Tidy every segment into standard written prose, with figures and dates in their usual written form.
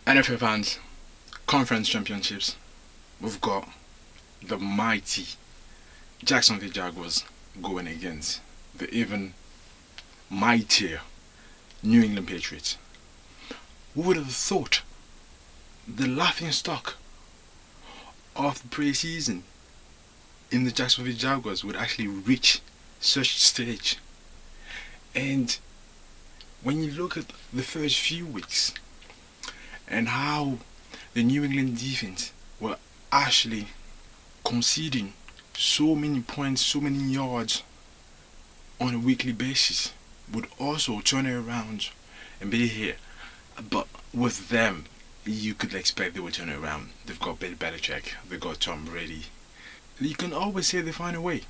NFL fans, conference championships. We've got the mighty Jacksonville Jaguars going against the even mightier New England Patriots. Who would have thought the laughing stock of the preseason in the Jacksonville Jaguars would actually reach such stage? And when you look at the first few weeks and how the New England defense were actually conceding so many points, so many yards on a weekly basis, would also turn it around and be here. But with them, you could expect they would turn it around. They've got Bill Belichick, they've got Tom Brady. You can always say they find a way.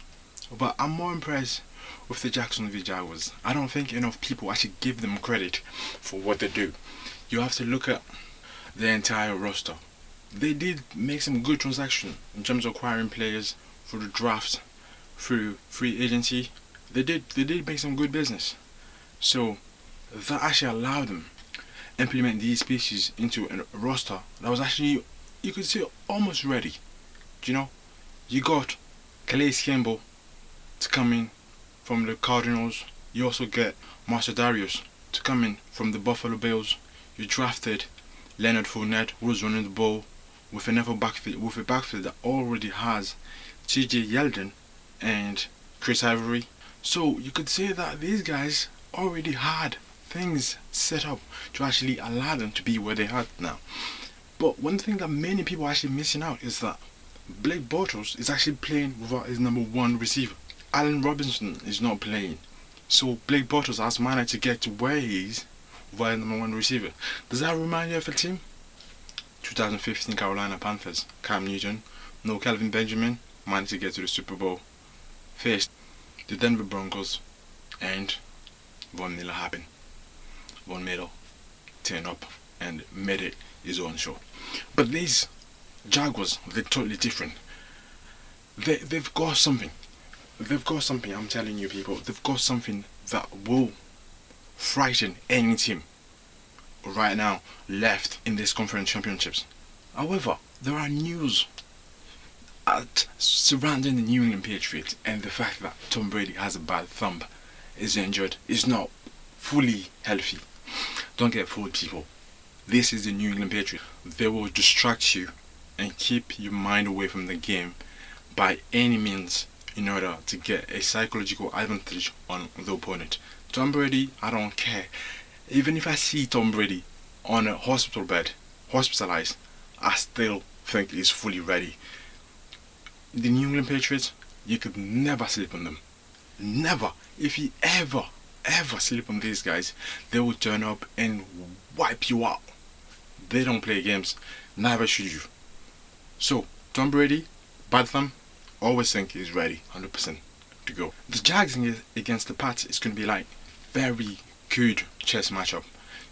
But I'm more impressed with the Jacksonville Jaguars. I don't think enough people actually give them credit for what they do. You have to look at the entire roster. They did make some good transactions in terms of acquiring players through the draft, through free agency. They did make some good business. So that actually allowed them implement these pieces into a roster that was actually, you could say, almost ready. You know, you got Calais Campbell to come in from the Cardinals. You also get Master Darius to come in from the Buffalo Bills. You drafted Leonard Fournette, who was running the ball with a backfield that already has TJ Yeldon and Chris Ivory. So you could say that these guys already had things set up to actually allow them to be where they are now. But one thing that many people are actually missing out is that Blake Bortles is actually playing without his number one receiver. Allen Robinson is not playing. So Blake Bortles has managed to get to where he is via number one receiver. Does that remind you of a team? 2015 Carolina Panthers. Cam Newton, no Kelvin Benjamin, managed to get to the Super Bowl. Faced the Denver Broncos, and Von Miller happened. Von Miller turned up and made it his own show. But these Jaguars, they're totally different. They've got something. They've got something, I'm telling you people. They've got something that will frighten any team right now left in this conference championships. However, there are news surrounding the New England Patriots and the fact that Tom Brady has a bad thumb, is injured, is not fully healthy. Don't get fooled, people. This is the New England Patriots. They will distract you and keep your mind away from the game by any means in order to get a psychological advantage on the opponent. Tom Brady, I don't care. Even if I see Tom Brady on a hospital bed, hospitalized, I still think he's fully ready. The New England Patriots, you could never sleep on them. Never. If you ever sleep on these guys, they will turn up and wipe you out. They don't play games. Never should you. So, Tom Brady, bad thumb, always think he's ready, 100% to go. The Jags against the Pats is going to be like very good chess matchup.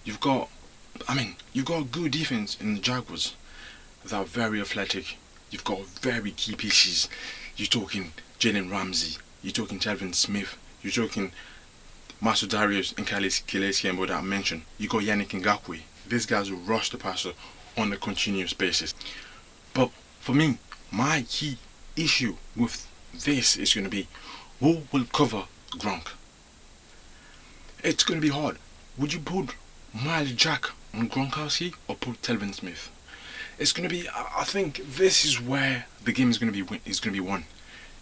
You've got good defense in the Jaguars that are very athletic. You've got very key pieces. You're talking Jalen Ramsey. You're talking Telvin Smith. You're talking Master Darius and Calais Campbell that I mentioned. You got Yannick Ngakoue. These guys will rush the passer on a continuous basis. But for me, my key issue with this is going to be who will cover Gronk. It's going to be hard. Would you put Miles Jack on Gronkowski or put Telvin Smith? It's going to be. I think this is where the game is going to be won.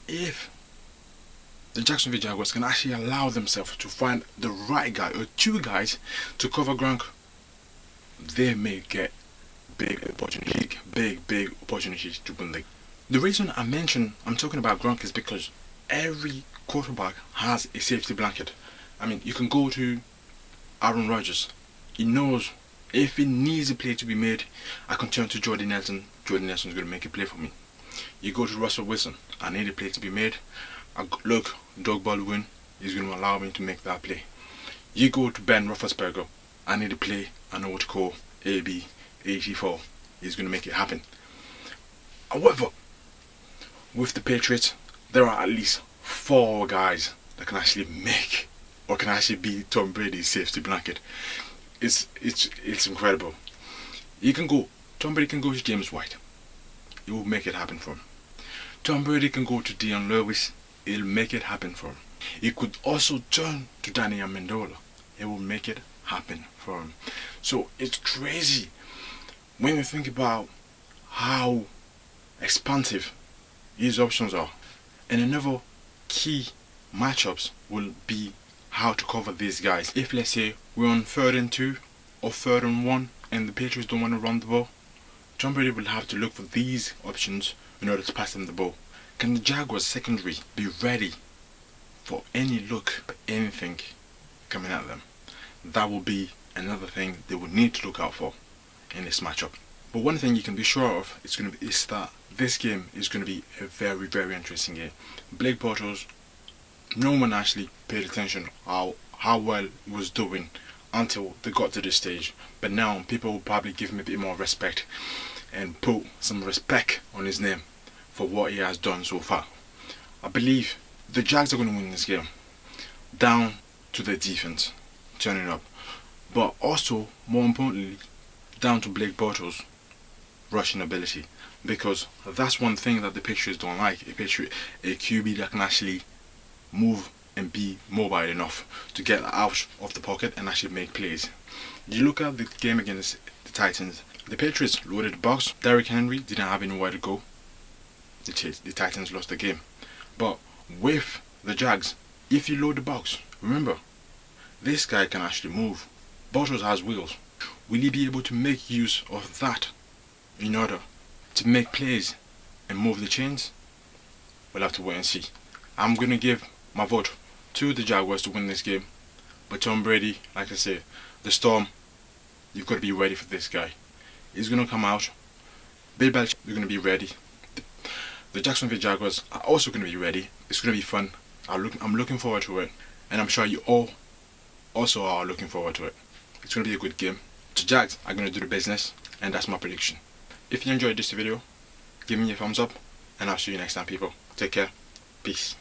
If the Jacksonville Jaguars can actually allow themselves to find the right guy or two guys to cover Gronk, they may get big opportunities to win the game. The reason I'm talking about Gronk is because every quarterback has a safety blanket. I mean, you can go to Aaron Rodgers. He knows if he needs a play to be made, I can turn to Jordan Nelson. Jordan Nelson is going to make a play for me. You go to Russell Wilson. I need a play to be made. Look, Doug Baldwin is going to allow me to make that play. You go to Ben Roethlisberger. I need a play. I know what to call AB84. He's going to make it happen. However, with the Patriots, there are at least 4 guys that can actually make or can actually be Tom Brady's safety blanket. It's incredible. Tom Brady can go to James White. He will make it happen for him. Tom Brady can go to Dion Lewis. He'll make it happen for him. He could also turn to Danny Amendola. It will make it happen for him. So it's crazy when you think about how expansive his options are. And another key matchups will be how to cover these guys. If let's say we're on 3rd and 2 or 3rd and 1 and the Patriots don't want to run the ball, Tom Brady will have to look for these options in order to pass them the ball. Can the Jaguars secondary be ready for any look, anything coming at them? That will be another thing they will need to look out for in this matchup. But one thing you can be sure of is that this game is going to be a very, very interesting game. Blake Bortles, no one actually paid attention how well he was doing until they got to this stage. But now people will probably give him a bit more respect and put some respect on his name for what he has done so far. I believe the Jags are going to win this game down to their defense turning up, but also more importantly down to Blake Bortles' rushing ability, because that's one thing that the Patriots don't like. A QB that can actually move and be mobile enough to get out of the pocket and actually make plays. You look at the game against the Titans, the Patriots loaded the box. Derrick Henry didn't have anywhere to go. The Titans lost the game. But with the Jags, if you load the box, remember, this guy can actually move. Bortles has wheels. Will he be able to make use of that in order to make plays and move the chains? We'll have to wait and see. I'm going to give my vote to the Jaguars to win this game. But Tom Brady, like I say, the Storm, you've got to be ready for this guy. He's going to come out. Bill Belichick, you're going to be ready. The Jacksonville Jaguars are also going to be ready. It's going to be fun. I'm looking forward to it. And I'm sure you all also are looking forward to it. It's going to be a good game. The Jags are going to do the business. And that's my prediction. If you enjoyed this video, give me a thumbs up. And I'll see you next time, people. Take care. Peace.